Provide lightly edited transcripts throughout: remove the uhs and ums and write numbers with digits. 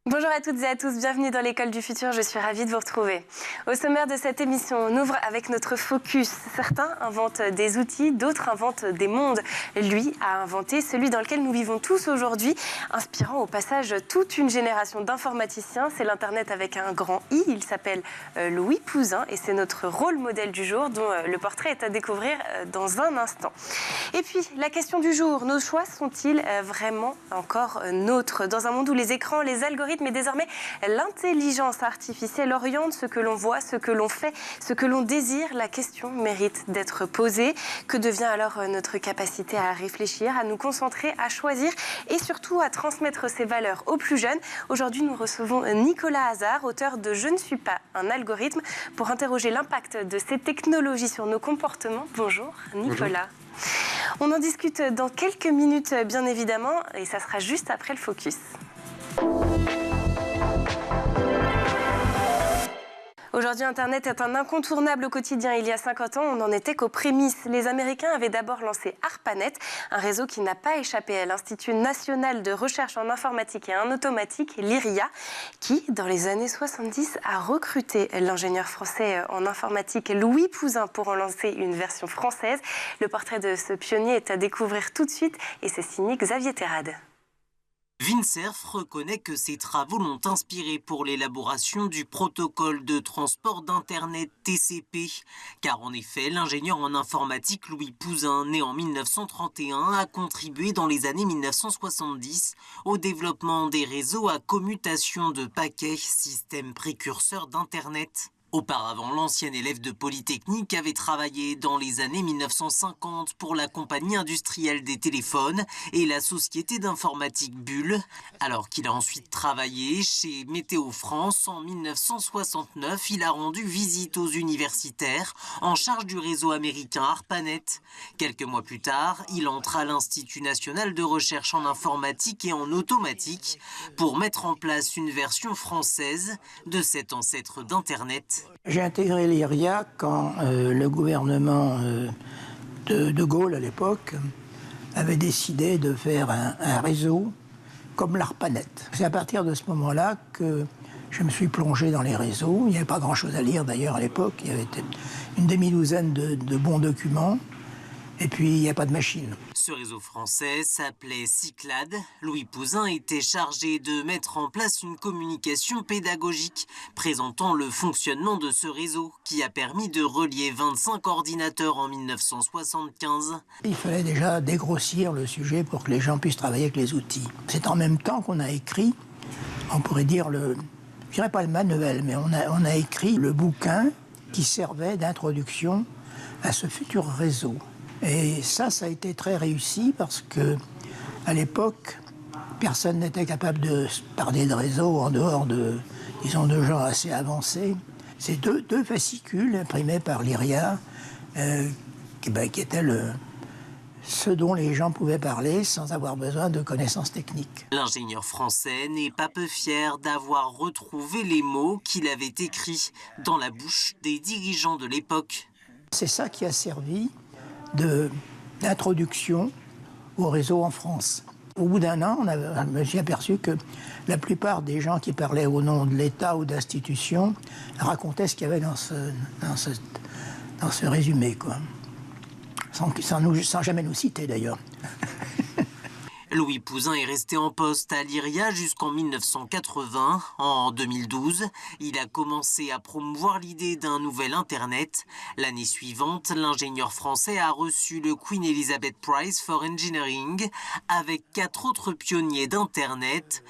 Bonjour à toutes et à tous, bienvenue dans l'école du futur, je suis ravie de vous retrouver. Au sommaire de cette émission, on ouvre avec notre focus. Certains inventent des outils, d'autres inventent des mondes. Lui a inventé celui dans lequel nous vivons tous aujourd'hui, inspirant au passage toute une génération d'informaticiens. C'est l'Internet avec un grand I, il s'appelle Louis Pouzin et c'est notre rôle modèle du jour dont le portrait est à découvrir dans un instant. Et puis, la question du jour, nos choix sont-ils vraiment encore nôtres? Dans un monde où les écrans, les algorithmes et désormais l'intelligence artificielle oriente ce que l'on voit, ce que l'on fait, ce que l'on désire, la question mérite d'être posée. Que devient alors notre capacité à réfléchir, à nous concentrer, à choisir et surtout à transmettre ces valeurs aux plus jeunes? Aujourd'hui, nous recevons Nicolas Hazard, auteur de « Je ne suis pas un algorithme » pour interroger l'impact de ces technologies sur nos comportements. Bonjour Nicolas. Bonjour. On en discute dans quelques minutes bien évidemment et ça sera juste après le focus. Aujourd'hui, Internet est un incontournable au quotidien. Il y a 50 ans, on n'en était qu'aux prémices. Les Américains avaient d'abord lancé ARPANET, un réseau qui n'a pas échappé à l'Institut national de recherche en informatique et en automatique, l'IRIA, qui, dans les années 70, a recruté l'ingénieur français en informatique Louis Pouzin pour en lancer une version française. Le portrait de ce pionnier est à découvrir tout de suite et c'est signé Xavier Terrade. Vincerf reconnaît que ses travaux l'ont inspiré pour l'élaboration du protocole de transport d'Internet TCP. Car en effet, l'ingénieur en informatique Louis Pouzin, né en 1931, a contribué dans les années 1970 au développement des réseaux à commutation de paquets, système précurseur d'Internet. Auparavant, l'ancien élève de Polytechnique avait travaillé dans les années 1950 pour la compagnie industrielle des téléphones et la société d'informatique Bull, alors qu'il a ensuite travaillé chez Météo France en 1969. Il a rendu visite aux universitaires en charge du réseau américain ARPANET. Quelques mois plus tard, il entre à l'Institut national de recherche en informatique et en automatique pour mettre en place une version française de cet ancêtre d'Internet. J'ai intégré l'IRIA quand le gouvernement de Gaulle, à l'époque, avait décidé de faire un réseau comme l'ARPANET. C'est à partir de ce moment-là que je me suis plongé dans les réseaux. Il n'y avait pas grand-chose à lire d'ailleurs à l'époque. Il y avait une demi-douzaine de bons documents. Et puis, il n'y a pas de machine. Ce réseau français s'appelait Cyclade. Louis Pouzin était chargé de mettre en place une communication pédagogique présentant le fonctionnement de ce réseau qui a permis de relier 25 ordinateurs en 1975. Il fallait déjà dégrossir le sujet pour que les gens puissent travailler avec les outils. C'est en même temps qu'on a écrit, on pourrait dire, je dirais pas le manuel, mais on a écrit le bouquin qui servait d'introduction à ce futur réseau. Et ça a été très réussi parce que, à l'époque, personne n'était capable de parler de réseau en dehors de gens assez avancés. C'est deux fascicules imprimés par l'IRIA qui étaient ce dont les gens pouvaient parler sans avoir besoin de connaissances techniques. L'ingénieur français n'est pas peu fier d'avoir retrouvé les mots qu'il avait écrits dans la bouche des dirigeants de l'époque. C'est ça qui a servi d'introduction au réseau en France. Au bout d'un an, je me suis aperçu que la plupart des gens qui parlaient au nom de l'État ou d'institutions racontaient ce qu'il y avait dans ce résumé, quoi. Sans jamais nous citer d'ailleurs. Louis Pouzin est resté en poste à l'IRIA jusqu'en 1980. En 2012, il a commencé à promouvoir l'idée d'un nouvel Internet. L'année suivante, l'ingénieur français a reçu le Queen Elizabeth Prize for Engineering avec 4 autres pionniers d'Internet.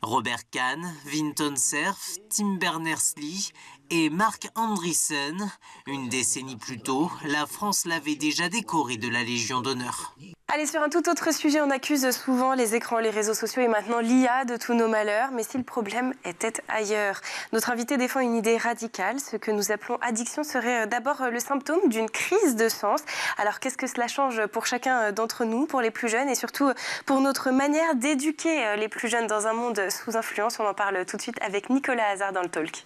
Robert Kahn, Vinton Cerf, Tim Berners-Lee et Mark Andreessen. Une décennie plus tôt, la France l'avait déjà décoré de la Légion d'honneur. Allez, sur un tout autre sujet, on accuse souvent les écrans, les réseaux sociaux et maintenant l'IA de tous nos malheurs. Mais si le problème était ailleurs? Notre invité défend une idée radicale. Ce que nous appelons addiction serait d'abord le symptôme d'une crise de sens. Alors qu'est-ce que cela change pour chacun d'entre nous, pour les plus jeunes et surtout pour notre manière d'éduquer les plus jeunes dans un monde sous influence? On en parle tout de suite avec Nicolas Hazard dans le Talk.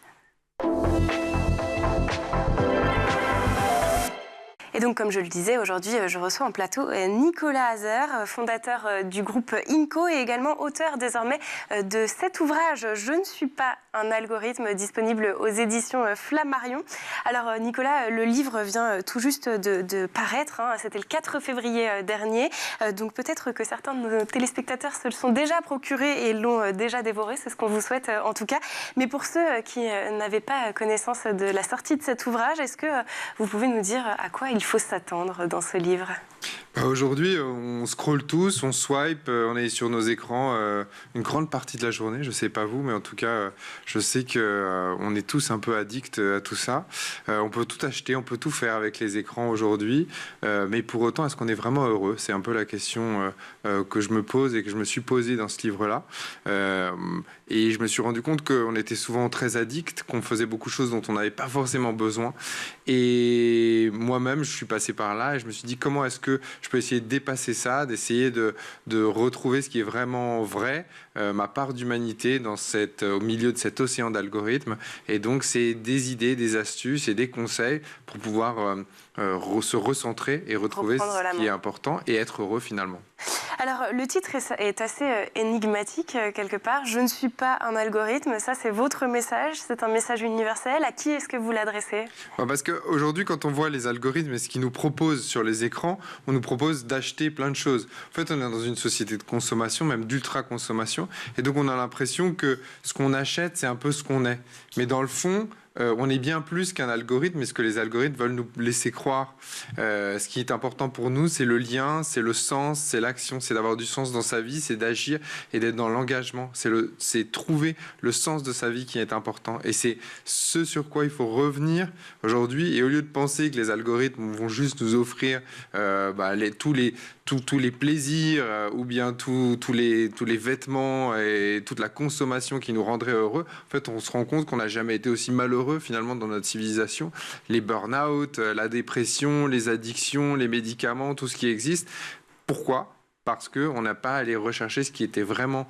Et donc, comme je le disais, aujourd'hui, je reçois en plateau Nicolas Hazer, fondateur du groupe INCO et également auteur désormais de cet ouvrage « Je ne suis pas un algorithme » disponible aux éditions Flammarion. Alors, Nicolas, le livre vient tout juste de paraître, hein, c'était le 4 février dernier, donc peut-être que certains de nos téléspectateurs se le sont déjà procurés et l'ont déjà dévoré, c'est ce qu'on vous souhaite en tout cas. Mais pour ceux qui n'avaient pas connaissance de la sortie de cet ouvrage, est-ce que vous pouvez nous dire à quoi il faut s'attendre dans ce livre ? Aujourd'hui, on scrolle tous, on swipe, on est sur nos écrans une grande partie de la journée. Je ne sais pas vous, mais en tout cas, je sais qu'on est tous un peu addicts à tout ça. On peut tout acheter, on peut tout faire avec les écrans aujourd'hui. Mais pour autant, est-ce qu'on est vraiment heureux ? C'est un peu la question que je me pose et que je me suis posée dans ce livre-là. Et je me suis rendu compte qu'on était souvent très addicts, qu'on faisait beaucoup de choses dont on n'avait pas forcément besoin. Et moi-même, je suis passé par là et je me suis dit comment est-ce que je peux essayer de dépasser ça, d'essayer de retrouver ce qui est vraiment vrai, ma part d'humanité au milieu de cet océan d'algorithmes. Et donc, c'est des idées, des astuces et des conseils pour pouvoir se recentrer et retrouver ce qui est important et être heureux finalement. Alors, le titre est assez énigmatique quelque part. Je ne suis pas un algorithme. Ça, c'est votre message. C'est un message universel. À qui est-ce que vous l'adressez ? Parce qu'aujourd'hui, quand on voit les algorithmes et ce qu'ils nous proposent sur les écrans, on nous propose d'acheter plein de choses. En fait, on est dans une société de consommation, même d'ultra-consommation. Et donc, on a l'impression que ce qu'on achète, c'est un peu ce qu'on est. Mais dans le fond, on est bien plus qu'un algorithme, mais ce que les algorithmes veulent nous laisser croire. Ce qui est important pour nous, c'est le lien, c'est le sens, c'est l'action, c'est d'avoir du sens dans sa vie, c'est d'agir et d'être dans l'engagement. C'est trouver le sens de sa vie qui est important. Et c'est ce sur quoi il faut revenir aujourd'hui. Et au lieu de penser que les algorithmes vont juste nous offrir tous les plaisirs ou bien tous les vêtements et toute la consommation qui nous rendrait heureux, en fait, on se rend compte qu'on n'a jamais été aussi malheureux finalement dans notre civilisation. Les burn-out, la dépression, les addictions, les médicaments, tout ce qui existe. Pourquoi ? Parce qu'on n'a pas à aller rechercher ce qui était vraiment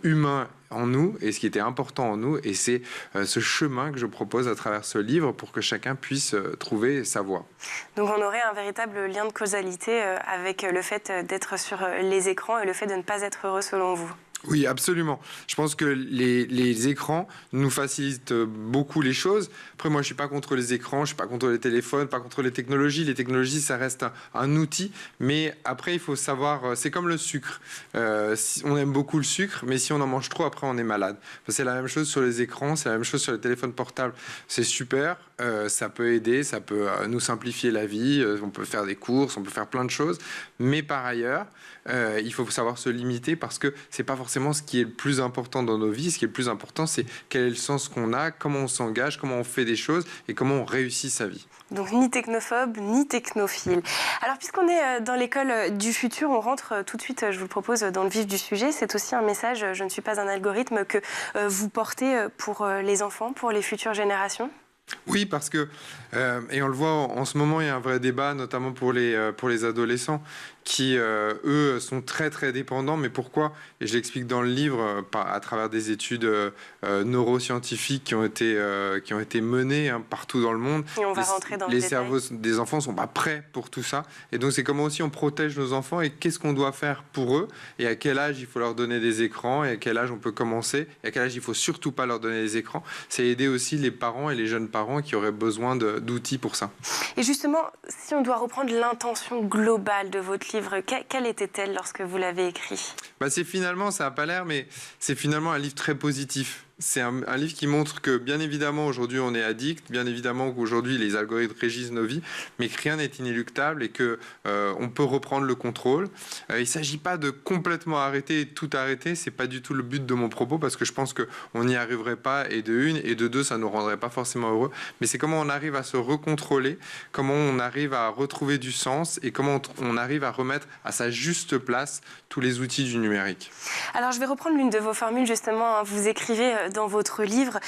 humain en nous et ce qui était important en nous. Et c'est ce chemin que je propose à travers ce livre pour que chacun puisse trouver sa voie. Donc on aurait un véritable lien de causalité avec le fait d'être sur les écrans et le fait de ne pas être heureux selon vous. Oui, absolument. Je pense que les écrans nous facilitent beaucoup les choses. Après, moi, je ne suis pas contre les écrans, je ne suis pas contre les téléphones, pas contre les technologies. Les technologies, ça reste un outil. Mais après, il faut savoir... C'est comme le sucre. On aime beaucoup le sucre, mais si on en mange trop, après, on est malade. C'est la même chose sur les écrans, c'est la même chose sur les téléphones portables. C'est super, ça peut aider, ça peut nous simplifier la vie. On peut faire des courses, on peut faire plein de choses. Mais par ailleurs, il faut savoir se limiter parce que c'est pas forcément ce qui est le plus important dans nos vies. Ce qui est le plus important, c'est quel est le sens qu'on a, comment on s'engage, comment on fait des choses et comment on réussit sa vie. Donc ni technophobe, ni technophile. Alors puisqu'on est dans l'école du futur, on rentre tout de suite, je vous le propose, dans le vif du sujet. C'est aussi un message, je ne suis pas un algorithme, que vous portez pour les enfants, pour les futures générations. Oui, parce que, et on le voit en ce moment, il y a un vrai débat, notamment pour les adolescents, qui, eux, sont très, très dépendants. Mais pourquoi ? Et je l'explique dans le livre, à travers des études neuroscientifiques qui ont été menées partout dans le monde. Et on va rentrer dans les cerveaux des enfants ne sont pas prêts pour tout ça. Et donc, c'est comment aussi on protège nos enfants et qu'est-ce qu'on doit faire pour eux et à quel âge il faut leur donner des écrans et à quel âge on peut commencer et à quel âge il ne faut surtout pas leur donner des écrans. C'est aider aussi les parents et les jeunes parents qui auraient besoin d'outils pour ça. Et justement, si on doit reprendre l'intention globale de votre livre, quelle était-elle lorsque vous l'avez écrit ? C'est finalement, ça n'a pas l'air, mais c'est finalement un livre très positif. C'est un livre qui montre que, bien évidemment, aujourd'hui, on est addict, bien évidemment qu'aujourd'hui, les algorithmes régissent nos vies, mais que rien n'est inéluctable et qu'on peut reprendre le contrôle. Il ne s'agit pas de complètement arrêter et tout arrêter, ce n'est pas du tout le but de mon propos, parce que je pense qu'on n'y arriverait pas, et de une, et de deux, ça ne nous rendrait pas forcément heureux. Mais c'est comment on arrive à se recontrôler, comment on arrive à retrouver du sens, et comment on arrive à remettre à sa juste place tous les outils du numérique. Alors, je vais reprendre l'une de vos formules, justement. Vous écrivez dans votre livre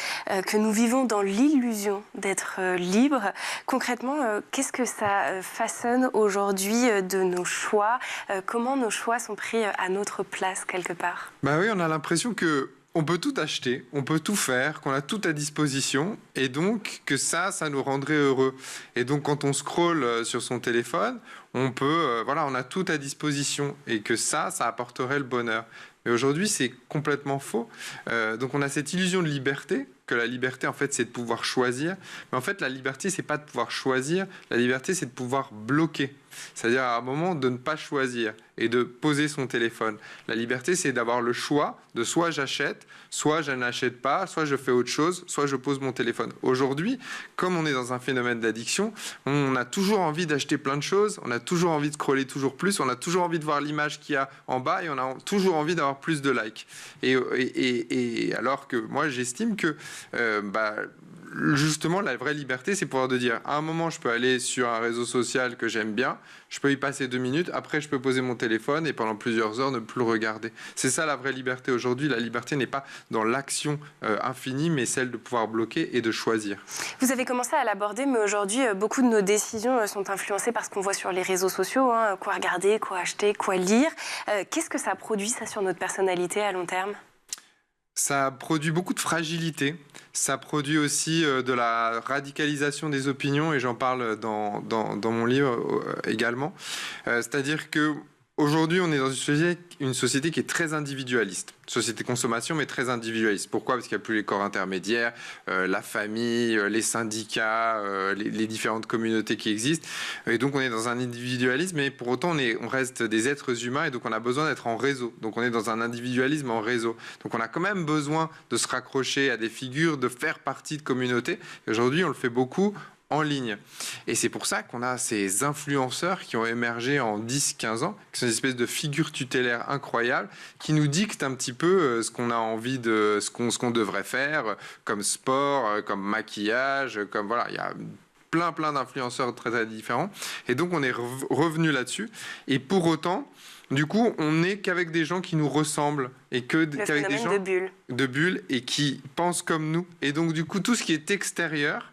que nous vivons dans l'illusion d'être libres. Concrètement, qu'est-ce que ça façonne aujourd'hui de nos choix ? Comment nos choix sont pris à notre place, quelque part ? Oui, on a l'impression que on peut tout acheter, on peut tout faire, qu'on a tout à disposition, et donc que ça nous rendrait heureux. Et donc quand on scrolle sur son téléphone, on peut, on a tout à disposition, et que ça apporterait le bonheur. Mais aujourd'hui, c'est complètement faux. Donc on a cette illusion de liberté, que la liberté, en fait, c'est de pouvoir choisir. Mais en fait, la liberté, c'est pas de pouvoir choisir. La liberté, c'est de pouvoir bloquer. C'est-à-dire, à un moment, de ne pas choisir et de poser son téléphone. La liberté, c'est d'avoir le choix de soit j'achète, soit je n'achète pas, soit je fais autre chose, soit je pose mon téléphone. Aujourd'hui, comme on est dans un phénomène d'addiction, on a toujours envie d'acheter plein de choses, on a toujours envie de scroller toujours plus, on a toujours envie de voir l'image qu'il y a en bas et on a toujours envie d'avoir plus de likes. Et alors que moi, j'estime que justement, la vraie liberté, c'est pouvoir de dire, à un moment, je peux aller sur un réseau social que j'aime bien, je peux y passer 2 minutes, après, je peux poser mon téléphone et pendant plusieurs heures, ne plus le regarder. C'est ça la vraie liberté aujourd'hui. La liberté n'est pas dans l'action infinie, mais celle de pouvoir bloquer et de choisir. Vous avez commencé à l'aborder, mais aujourd'hui, beaucoup de nos décisions sont influencées par ce qu'on voit sur les réseaux sociaux, quoi regarder, quoi acheter, quoi lire. Qu'est-ce que ça produit, ça, sur notre personnalité à long terme ? Ça produit beaucoup de fragilité, ça produit aussi de la radicalisation des opinions, et j'en parle dans mon livre également. C'est-à-dire que aujourd'hui, on est dans une société qui est très individualiste. Société de consommation, mais très individualiste. Pourquoi ? Parce qu'il n'y a plus les corps intermédiaires, la famille, les syndicats, les différentes communautés qui existent. Et donc, on est dans un individualisme, mais pour autant, on reste des êtres humains, et donc on a besoin d'être en réseau. Donc, on est dans un individualisme en réseau. Donc, on a quand même besoin de se raccrocher à des figures, de faire partie de communautés. Et aujourd'hui, on le fait beaucoup en ligne. Et c'est pour ça qu'on a ces influenceurs qui ont émergé en 10-15 ans, qui sont des espèces de figures tutélaires incroyables, qui nous dictent un petit peu ce qu'on a envie de, ce qu'on devrait faire, comme sport, comme maquillage, comme voilà, il y a plein d'influenceurs très, très différents. Et donc, on est revenu là-dessus. Et pour autant, du coup, on n'est qu'avec des gens qui nous ressemblent et qu'avec des gens de bulles et qui pensent comme nous. Et donc, du coup, tout ce qui est extérieur,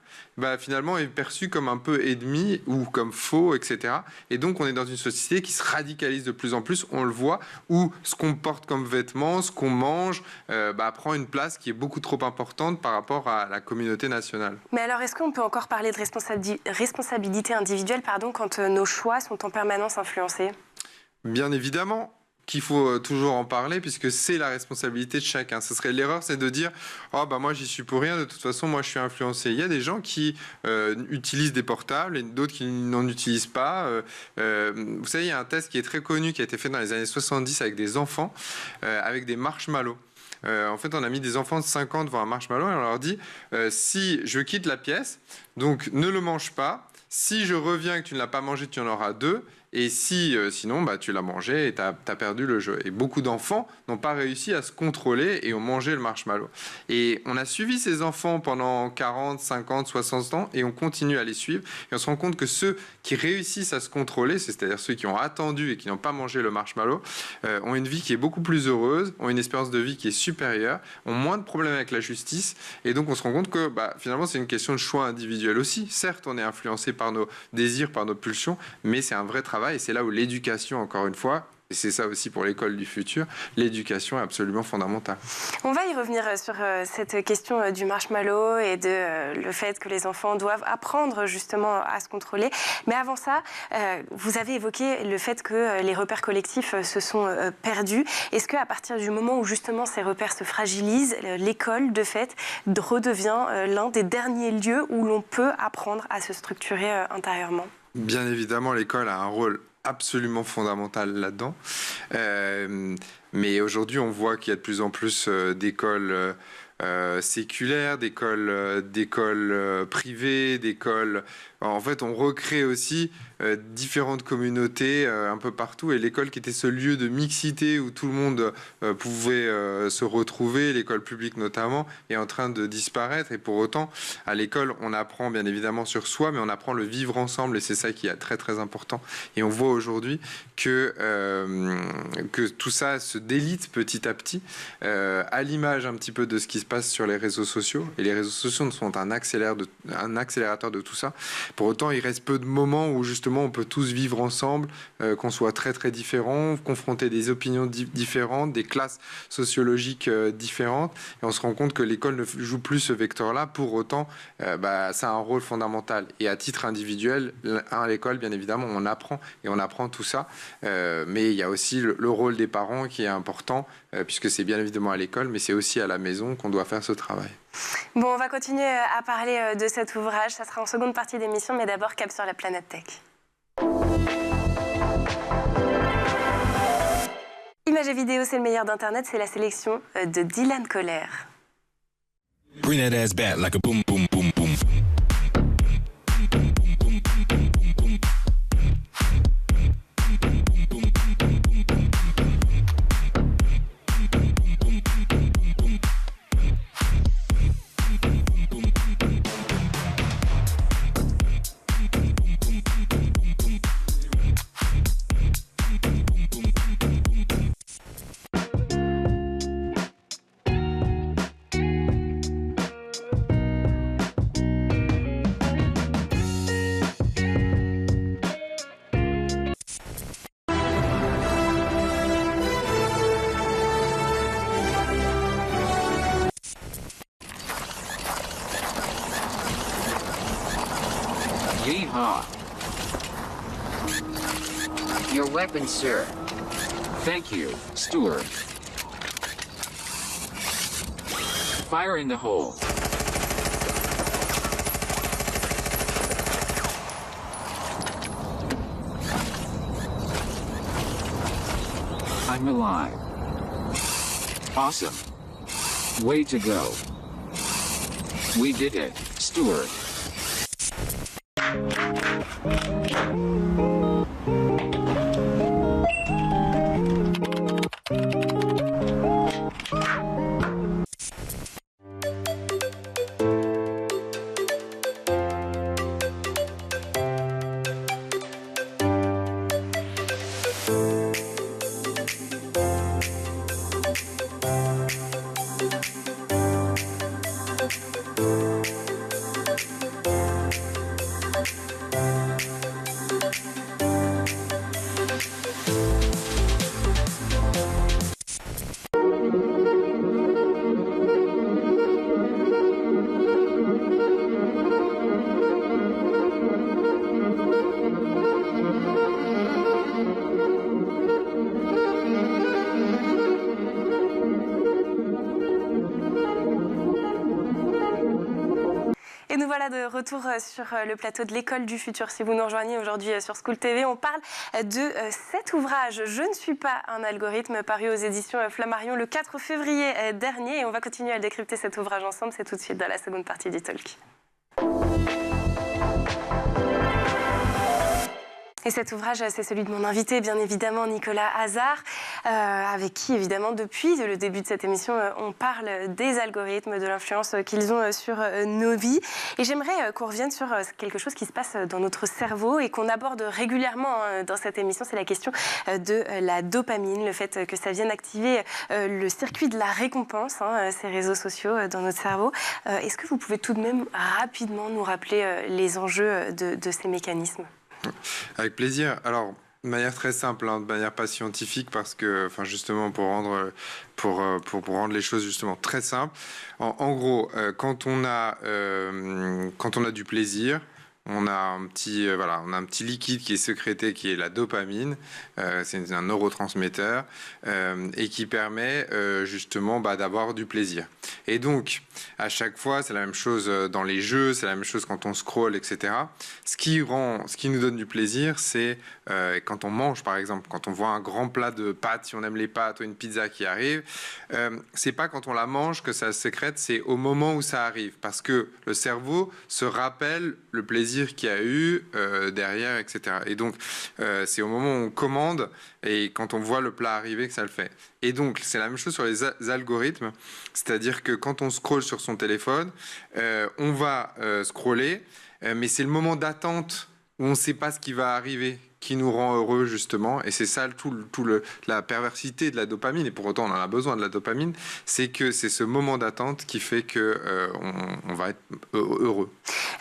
finalement est perçu comme un peu ennemi ou comme faux, etc. Et donc, on est dans une société qui se radicalise de plus en plus, on le voit, où ce qu'on porte comme vêtements, ce qu'on mange, prend une place qui est beaucoup trop importante par rapport à la communauté nationale. Mais alors, est-ce qu'on peut encore parler de responsabilité individuelle, quand nos choix sont en permanence influencés ? Bien évidemment qu'il faut toujours en parler, puisque c'est la responsabilité de chacun. Ce serait l'erreur, c'est de dire « Oh, moi, j'y suis pour rien, de toute façon, moi, je suis influencé ». Il y a des gens qui utilisent des portables et d'autres qui n'en utilisent pas. Vous savez, il y a un test qui est très connu, qui a été fait dans les années 70 avec des enfants, avec des marshmallows. En fait, on a mis des enfants de 5 ans devant un marshmallow et on leur dit si je quitte la pièce, donc ne le mange pas. Si je reviens et que tu ne l'as pas mangé, tu en auras 2. Et sinon, tu l'as mangé et tu as perdu le jeu. Et beaucoup d'enfants n'ont pas réussi à se contrôler et ont mangé le marshmallow. Et on a suivi ces enfants pendant 40, 50, 60 ans et on continue à les suivre. Et on se rend compte que ceux qui réussissent à se contrôler, c'est-à-dire ceux qui ont attendu et qui n'ont pas mangé le marshmallow, ont une vie qui est beaucoup plus heureuse, ont une espérance de vie qui est supérieure, ont moins de problèmes avec la justice. Et donc, on se rend compte que finalement, c'est une question de choix individuel aussi. Certes, on est influencé par nos désirs, par nos pulsions, mais c'est un vrai travail. Et c'est là où l'éducation, encore une fois, et c'est ça aussi pour l'école du futur, l'éducation est absolument fondamentale. On va y revenir sur cette question du marshmallow et de le fait que les enfants doivent apprendre justement à se contrôler. Mais avant ça, vous avez évoqué le fait que les repères collectifs se sont perdus. Est-ce qu'à partir du moment où justement ces repères se fragilisent, l'école, de fait, redevient l'un des derniers lieux où l'on peut apprendre à se structurer intérieurement ? Bien évidemment, l'école a un rôle absolument fondamental là-dedans. Mais aujourd'hui, on voit qu'il y a de plus en plus d'écoles séculaires, d'écoles privées, d'écoles... En fait, on recrée aussi différentes communautés un peu partout. Et l'école qui était ce lieu de mixité où tout le monde pouvait se retrouver, l'école publique notamment, est en train de disparaître. Et pour autant, à l'école, on apprend bien évidemment sur soi, mais on apprend le vivre ensemble. Et c'est ça qui est très, très important. Et on voit aujourd'hui que tout ça se délite petit à petit, à l'image un petit peu de ce qui se passe sur les réseaux sociaux. Et les réseaux sociaux sont un accélérateur de tout ça. Pour autant, il reste peu de moments où justement on peut tous vivre ensemble, qu'on soit très très différents, confronter des opinions différentes, des classes sociologiques différentes, et on se rend compte que l'école ne joue plus ce vecteur-là. Pour autant, ça a un rôle fondamental. Et à titre individuel, à l'école, bien évidemment, on apprend tout ça, mais il y a aussi le rôle des parents qui est important, puisque c'est bien évidemment à l'école, mais c'est aussi à la maison qu'on doit faire ce travail. Bon, on va continuer à parler de cet ouvrage. Ça sera en seconde partie d'émission, mais d'abord, cap sur la planète tech. Images et vidéos, c'est le meilleur d'Internet. C'est la sélection de Dylan Kohler. Bring that ass back like a boom, boom, boom, boom. Yeehaw. Your weapon, sir. Thank you, Steward. Fire in the hole. I'm alive. Awesome. Way to go. We did it, Steward. Et nous voilà de retour sur le plateau de l'école du futur. Si vous nous rejoignez aujourd'hui sur School TV, on parle de cet ouvrage « Je ne suis pas un algorithme » paru aux éditions Flammarion le 4 février dernier. Et on va continuer à décrypter cet ouvrage ensemble. C'est tout de suite dans la seconde partie du talk. Et cet ouvrage, c'est celui de mon invité, bien évidemment, Nicolas Hazard, avec qui, évidemment, depuis le début de cette émission, on parle des algorithmes, de l'influence qu'ils ont sur nos vies. Et j'aimerais qu'on revienne sur quelque chose qui se passe dans notre cerveau et qu'on aborde régulièrement dans cette émission. C'est la question de la dopamine, le fait que ça vienne activer le circuit de la récompense, ces réseaux sociaux dans notre cerveau. Est-ce que vous pouvez tout de même rapidement nous rappeler les enjeux de ces mécanismes ? Avec plaisir. Alors, de manière très simple, de manière pas scientifique, parce que, justement, pour rendre les choses justement très simples. En gros, quand on a du plaisir, on a un petit liquide qui est sécrété, qui est la dopamine. C'est un neurotransmetteur et qui permet justement d'avoir du plaisir. Et donc, à chaque fois, c'est la même chose dans les jeux, c'est la même chose quand on scrolle, etc. Ce qui nous donne du plaisir, c'est quand on mange, par exemple, quand on voit un grand plat de pâtes, si on aime les pâtes, ou une pizza qui arrive, c'est pas quand on la mange que ça se sécrète, c'est au moment où ça arrive, parce que le cerveau se rappelle le plaisir qu'il y a eu derrière, etc. Et donc, c'est au moment où on commande et quand on voit le plat arriver que ça le fait. Et donc, c'est la même chose sur les algorithmes, c'est-à-dire que quand on scrolle sur son téléphone, on va scroller, mais c'est le moment d'attente où on ne sait pas ce qui va arriver qui nous rend heureux justement, et c'est ça la perversité de la dopamine, et pour autant on en a besoin de la dopamine, c'est que c'est ce moment d'attente qui fait que on va être heureux.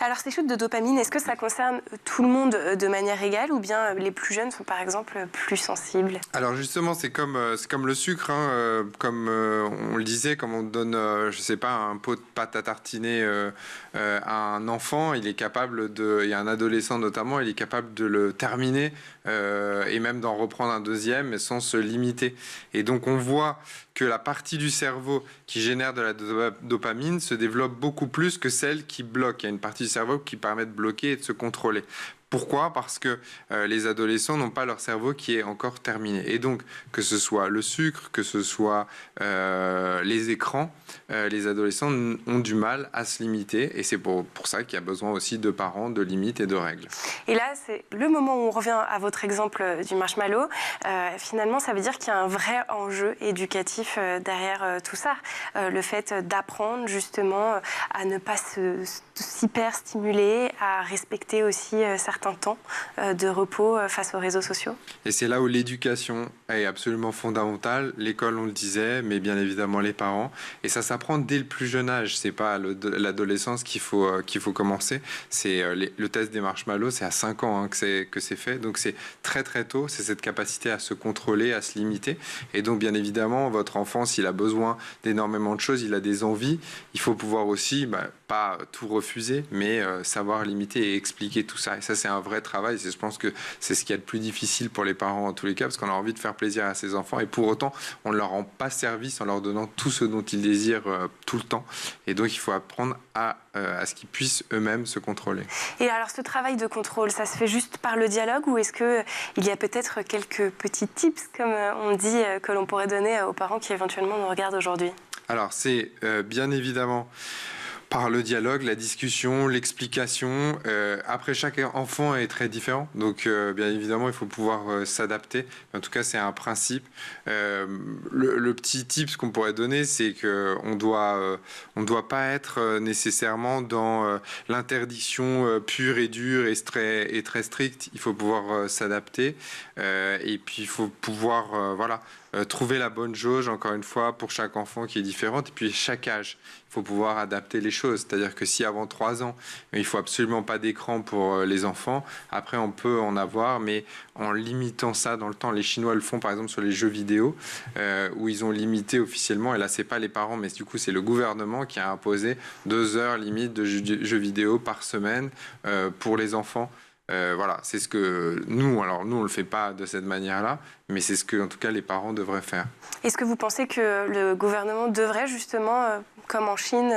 Alors ces chutes de dopamine, est-ce que ça concerne tout le monde de manière égale ou bien les plus jeunes sont par exemple plus sensibles? Alors justement, c'est comme le sucre, hein, comme on le disait, comme on donne, je sais pas, un pot de pâte à tartiner à un enfant, il y a un adolescent notamment, il est capable de le terminer et même d'en reprendre un deuxième, mais sans se limiter. Et donc on voit que la partie du cerveau qui génère de la dopamine se développe beaucoup plus que celle qui bloque. Il y a une partie du cerveau qui permet de bloquer et de se contrôler. Pourquoi ? Parce que les adolescents n'ont pas leur cerveau qui est encore terminé. Et donc, que ce soit le sucre, que ce soit les écrans, les adolescents ont du mal à se limiter. Et c'est pour ça qu'il y a besoin aussi de parents, de limites et de règles. Et là, c'est le moment où on revient à votre exemple du marshmallow. Finalement, ça veut dire qu'il y a un vrai enjeu éducatif derrière tout ça. Le fait d'apprendre justement à ne pas s'hyper stimuler, à respecter aussi certains temps de repos face aux réseaux sociaux. Et c'est là où l'éducation est absolument fondamentale. L'école, on le disait, mais bien évidemment les parents. Et ça s'apprend dès le plus jeune âge. C'est pas l'adolescence qu'il faut commencer. C'est le test des marshmallows, c'est à 5 ans hein, que c'est fait. Donc c'est très très tôt. C'est cette capacité à se contrôler, à se limiter. Et donc bien évidemment, votre enfant, s'il a besoin d'énormément de choses, il a des envies, il faut pouvoir aussi, pas tout refuser, mais savoir limiter et expliquer tout ça. Et ça, c'est un vrai travail. Je pense que c'est ce qui est le plus difficile pour les parents en tous les cas, parce qu'on a envie de faire plaisir à ses enfants et pour autant, on ne leur rend pas service en leur donnant tout ce dont ils désirent tout le temps. Et donc, il faut apprendre à ce qu'ils puissent eux-mêmes se contrôler. Et alors, ce travail de contrôle, ça se fait juste par le dialogue ou est-ce qu'il y a peut-être quelques petits tips, comme on dit, que l'on pourrait donner aux parents qui éventuellement nous regardent aujourd'hui? Alors, c'est bien évidemment par le dialogue, la discussion, l'explication. Après, chaque enfant est très différent. Donc, bien évidemment, il faut pouvoir s'adapter. En tout cas, c'est un principe. Le petit tip qu'on pourrait donner, c'est qu'on doit pas être nécessairement dans l'interdiction pure et dure et très stricte. Il faut pouvoir s'adapter. Et puis, il faut pouvoir trouver la bonne jauge, encore une fois, pour chaque enfant qui est différente. Et puis, chaque âge, il faut pouvoir adapter les choses. C'est-à-dire que si avant 3 ans, il ne faut absolument pas d'écran pour les enfants, après, on peut en avoir, mais en limitant ça dans le temps. Les Chinois le font, par exemple, sur les jeux vidéo, où ils ont limité officiellement, et là, c'est pas les parents, mais du coup, c'est le gouvernement qui a imposé 2 heures limite de jeux vidéo par semaine pour les enfants. Voilà, c'est ce que nous, on le fait pas de cette manière-là, mais c'est ce que, en tout cas, les parents devraient faire. Est-ce que vous pensez que le gouvernement devrait justement, comme en Chine,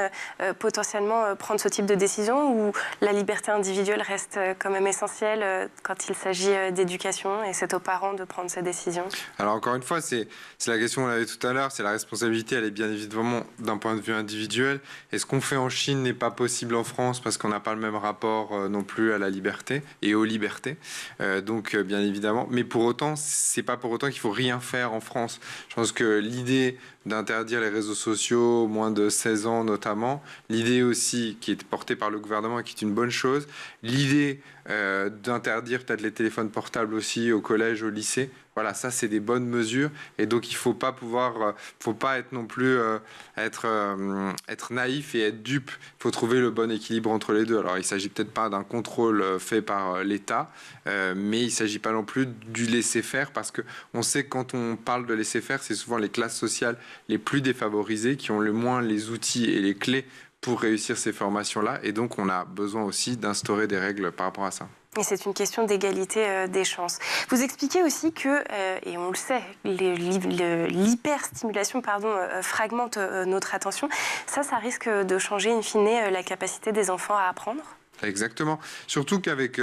potentiellement prendre ce type de décision ou la liberté individuelle reste quand même essentielle quand il s'agit d'éducation et c'est aux parents de prendre ces décisions? Alors encore une fois, c'est la question qu'on avait tout à l'heure, c'est la responsabilité, elle est bien évidemment d'un point de vue individuel. Et ce qu'on fait en Chine n'est pas possible en France parce qu'on n'a pas le même rapport non plus à la liberté et aux libertés. Donc bien évidemment, mais pour autant, c'est pas pour autant qu'il faut rien faire en France. Je pense que l'idée d'interdire les réseaux sociaux, moins de 16 ans notamment, l'idée aussi qui est portée par le gouvernement et qui est une bonne chose, l'idée d'interdire peut-être les téléphones portables aussi au collège, au lycée, voilà, ça c'est des bonnes mesures et donc il faut pas être non plus être naïf et être dupe. Il faut trouver le bon équilibre entre les deux. Alors il s'agit peut-être pas d'un contrôle fait par l'État, mais il s'agit pas non plus du laisser faire parce que on sait que quand on parle de laisser faire, c'est souvent les classes sociales les plus défavorisées qui ont le moins les outils et les clés pour réussir ces formations-là. Et donc, on a besoin aussi d'instaurer des règles par rapport à ça. Et c'est une question d'égalité des chances. Vous expliquez aussi que, et on le sait, l'hyperstimulation fragmente notre attention. Ça risque de changer in fine la capacité des enfants à apprendre? Exactement. Surtout qu'avec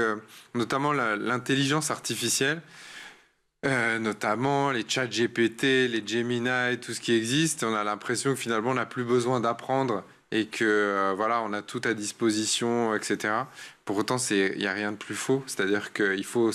notamment l'intelligence artificielle, notamment les chats GPT, les Gemini, tout ce qui existe, on a l'impression que finalement on n'a plus besoin d'apprendre et que on a tout à disposition, etc. Pour autant, il n'y a rien de plus faux. C'est-à-dire qu'il faut,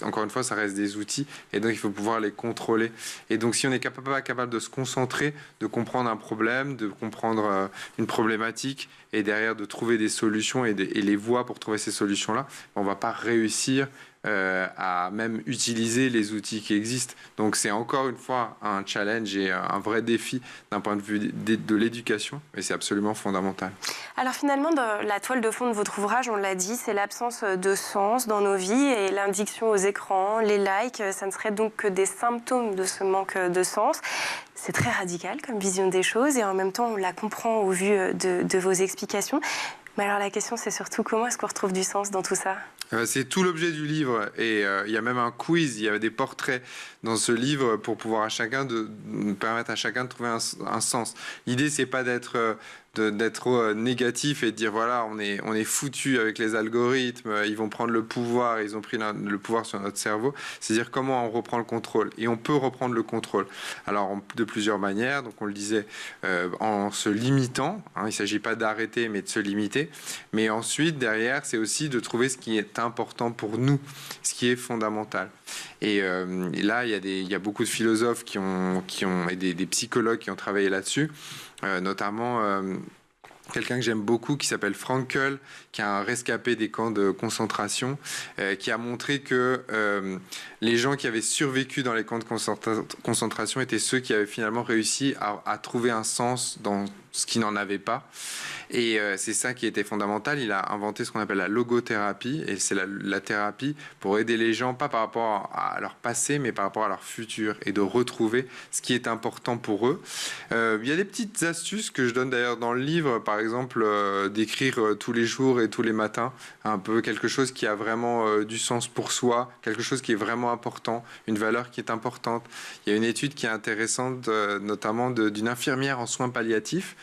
encore une fois, ça reste des outils et donc il faut pouvoir les contrôler. Et donc si on n'est pas capable de se concentrer, de comprendre un problème, de comprendre une problématique et derrière de trouver des solutions et les voies pour trouver ces solutions-là, on ne va pas réussir à même utiliser les outils qui existent. Donc c'est encore une fois un challenge et un vrai défi d'un point de vue de l'éducation, mais c'est absolument fondamental. Alors finalement, dans la toile de fond de votre ouvrage, on l'a dit, c'est l'absence de sens dans nos vies et l'addiction aux écrans, les likes, ça ne serait donc que des symptômes de ce manque de sens. C'est très radical comme vision des choses et en même temps, on la comprend au vu de vos explications. Mais alors la question, c'est surtout comment est-ce qu'on retrouve du sens dans tout ça ? C'est tout l'objet du livre et il y a même un quiz, il y a des portraits dans ce livre pour pouvoir permettre à chacun de trouver un sens. L'idée, c'est pas d'être négatif et de dire voilà, on est foutu avec les algorithmes, ils vont prendre le pouvoir, ils ont pris le pouvoir sur notre cerveau. C'est dire comment on reprend le contrôle. Et on peut reprendre le contrôle. Alors de plusieurs manières, donc on le disait en se limitant, il ne s'agit pas d'arrêter mais de se limiter. Mais ensuite, derrière, c'est aussi de trouver ce qui est important pour nous, ce qui est fondamental. Et là, il y a beaucoup de philosophes et des psychologues qui ont travaillé là-dessus. Notamment quelqu'un que j'aime beaucoup qui s'appelle Frankl, qui est un rescapé des camps de concentration, qui a montré que les gens qui avaient survécu dans les camps de concentration étaient ceux qui avaient finalement réussi à trouver un sens dans ce qui n'en avait pas. Et c'est ça qui était fondamental. Il a inventé ce qu'on appelle la logothérapie, et c'est la thérapie pour aider les gens, pas par rapport à leur passé, mais par rapport à leur futur, et de retrouver ce qui est important pour eux. Il y a des petites astuces que je donne d'ailleurs dans le livre, par exemple d'écrire tous les jours et tous les matins, un peu quelque chose qui a vraiment du sens pour soi, quelque chose qui est vraiment important, une valeur qui est importante. Il y a une étude qui est intéressante, notamment d'une infirmière en soins palliatifs,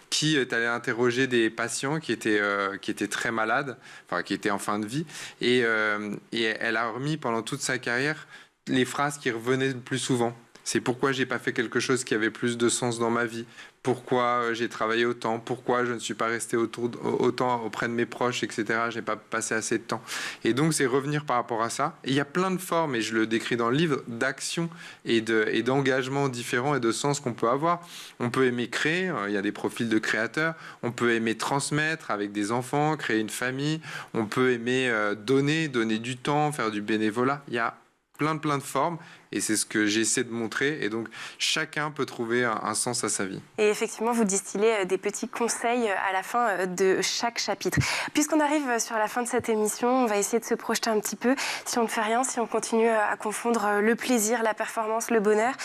qui est allée interroger des patients qui étaient très malades, enfin qui étaient en fin de vie, et elle a remis pendant toute sa carrière les phrases qui revenaient le plus souvent. C'est pourquoi j'ai pas fait quelque chose qui avait plus de sens dans ma vie, pourquoi j'ai travaillé autant, pourquoi je ne suis pas resté autant auprès de mes proches, etc. Je n'ai pas passé assez de temps. Et donc, c'est revenir par rapport à ça. Et il y a plein de formes, et je le décris dans le livre, d'action et d'engagement différents et de sens qu'on peut avoir. On peut aimer créer, il y a des profils de créateurs. On peut aimer transmettre avec des enfants, créer une famille. On peut aimer donner du temps, faire du bénévolat. Il y a plein de formes. Et c'est ce que j'essaie de montrer. Et donc, chacun peut trouver un sens à sa vie. Et effectivement, vous distillez des petits conseils à la fin de chaque chapitre. Puisqu'on arrive sur la fin de cette émission, on va essayer de se projeter un petit peu. Si on ne fait rien, si on continue à confondre le plaisir, la performance, le bonheur,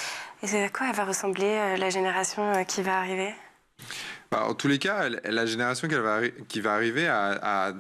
et à quoi elle va ressembler la génération qui va arriver ? En tous les cas, la génération qui va arriver a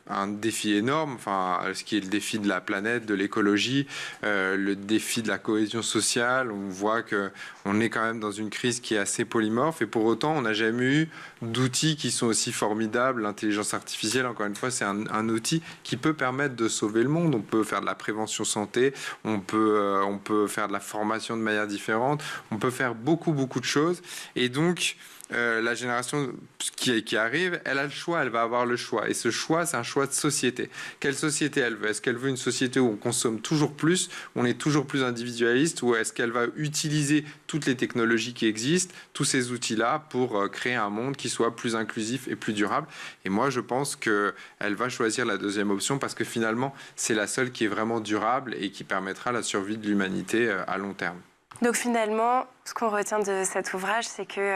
un défi énorme, enfin, ce qui est le défi de la planète, de l'écologie, le défi de la cohésion sociale. On voit qu'on est quand même dans une crise qui est assez polymorphe, et pour autant, on n'a jamais eu d'outils qui sont aussi formidables. L'intelligence artificielle, encore une fois, c'est un outil qui peut permettre de sauver le monde. On peut faire de la prévention santé, on peut faire de la formation de manière différente, on peut faire beaucoup de choses, et donc la génération qui arrive, elle a le choix, elle va avoir le choix. Et ce choix, c'est un choix de société. Quelle société elle veut ? Est-ce qu'elle veut une société où on consomme toujours plus, où on est toujours plus individualiste, ou est-ce qu'elle va utiliser toutes les technologies qui existent, tous ces outils-là, pour créer un monde qui soit plus inclusif et plus durable ? Et moi, je pense qu'elle va choisir la deuxième option, parce que finalement, c'est la seule qui est vraiment durable et qui permettra la survie de l'humanité à long terme. Donc finalement, ce qu'on retient de cet ouvrage, c'est que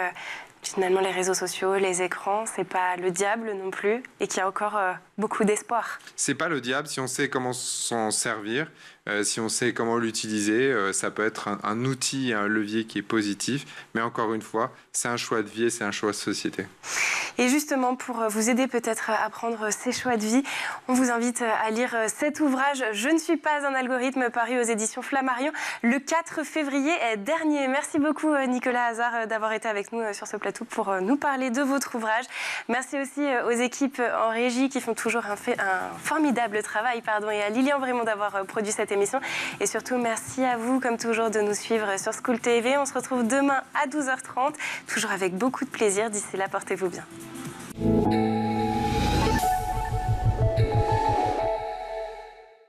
finalement, les réseaux sociaux, les écrans, c'est pas le diable non plus, et qu'il y a encore beaucoup d'espoir. C'est pas le diable si on sait comment s'en servir, si on sait comment l'utiliser. Ça peut être un outil, un levier qui est positif, mais encore une fois, c'est un choix de vie et c'est un choix de société. Et justement, pour vous aider peut-être à prendre ces choix de vie, on vous invite à lire cet ouvrage « Je ne suis pas un algorithme » paru aux éditions Flammarion le 4 février dernier. Merci beaucoup Nicolas Hazard d'avoir été avec nous sur ce plateau pour nous parler de votre ouvrage. Merci aussi aux équipes en régie qui font toujours un formidable travail, et à Lilian Brémond d'avoir produit cette émission. Et surtout, merci à vous, comme toujours, de nous suivre sur School TV. On se retrouve demain à 12h30, toujours avec beaucoup de plaisir. D'ici là, portez-vous bien.